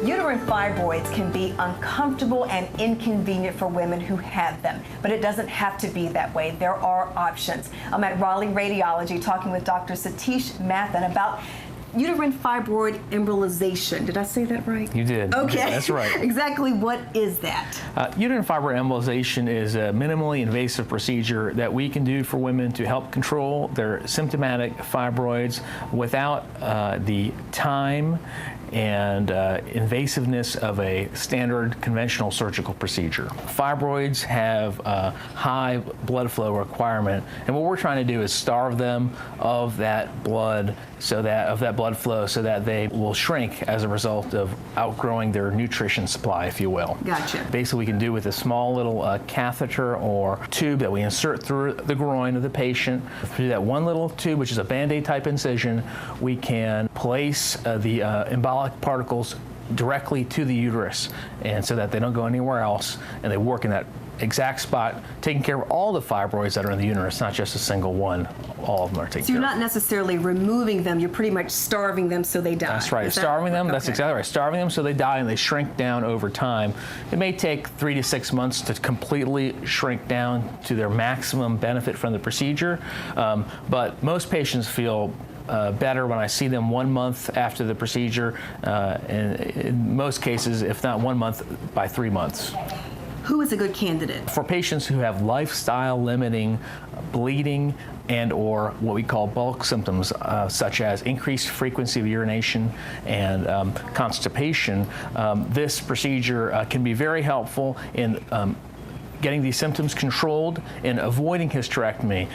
Uterine fibroids can be uncomfortable and inconvenient for women who have them, but it doesn't have to be that way. There are options. I'm at Raleigh Radiology talking with Dr. Satish Mathan about uterine fibroid embolization. Did I say that right? You did. Okay. That's right. Exactly what is that? Uterine fibroid embolization is a minimally invasive procedure that we can do for women to help control their symptomatic fibroids without the time and invasiveness of a standard conventional surgical procedure. Fibroids have a high blood flow requirement, and what we're trying to do is starve them of that blood flow so that they will shrink as a result of outgrowing their nutrition supply, if you will. Gotcha. Basically, we can do with a small little catheter or tube that we insert through the groin of the patient. Through that one little tube, which is a Band-Aid type incision, we can place the embolic particles directly to the uterus, and so that they don't go anywhere else, and they work in that exact spot, taking care of all the fibroids that are in the uterus, not just a single one. All of them are taken care of. So you're not necessarily removing them, you're pretty much starving them so they die. That's right. Starving them, that's exactly right. Starving them so they die and they shrink down over time. It may take 3 to 6 months to completely shrink down to their maximum benefit from the procedure, but most patients feel better when I see them 1 month after the procedure, and in most cases, if not 1 month, by 3 months. Who is a good candidate? For patients who have lifestyle limiting bleeding and or what we call bulk symptoms, such as increased frequency of urination and constipation, this procedure can be very helpful in getting these symptoms controlled and avoiding hysterectomy.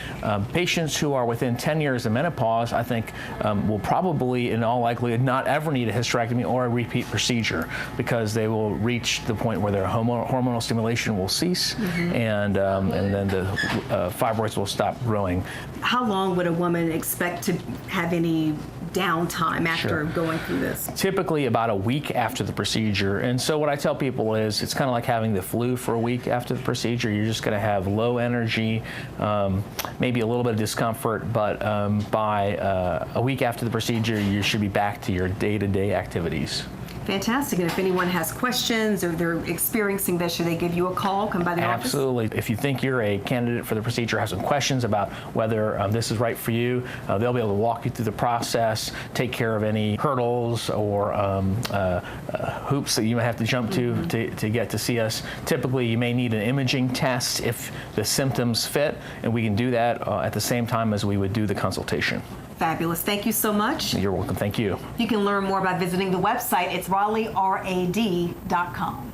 Patients who are within 10 years of menopause, I think, will probably, in all likelihood, not ever need a hysterectomy or a repeat procedure, because they will reach the point where their hormonal stimulation will cease, and then the fibroids will stop growing. How long would a woman expect to have any downtime after going through this? Typically about a week after the procedure. And so what I tell people is it's kind of like having the flu for a week after the procedure. You're just going to have low energy, maybe a little bit of discomfort, but by a week after the procedure, you should be back to your day-to-day activities. Fantastic. And if anyone has questions or they're experiencing this, should they give you a call, come by the office? Absolutely. If you think you're a candidate for the procedure, have some questions about whether this is right for you, they'll be able to walk you through the process, take care of any hurdles or hoops that you may have to jump to get to see us. Typically, you may need an imaging test if the symptoms fit, and we can do that at the same time as we would do the consultation. Fabulous. Thank you so much. You're welcome. Thank you. You can learn more by visiting the website. It's RaleighRAD.com.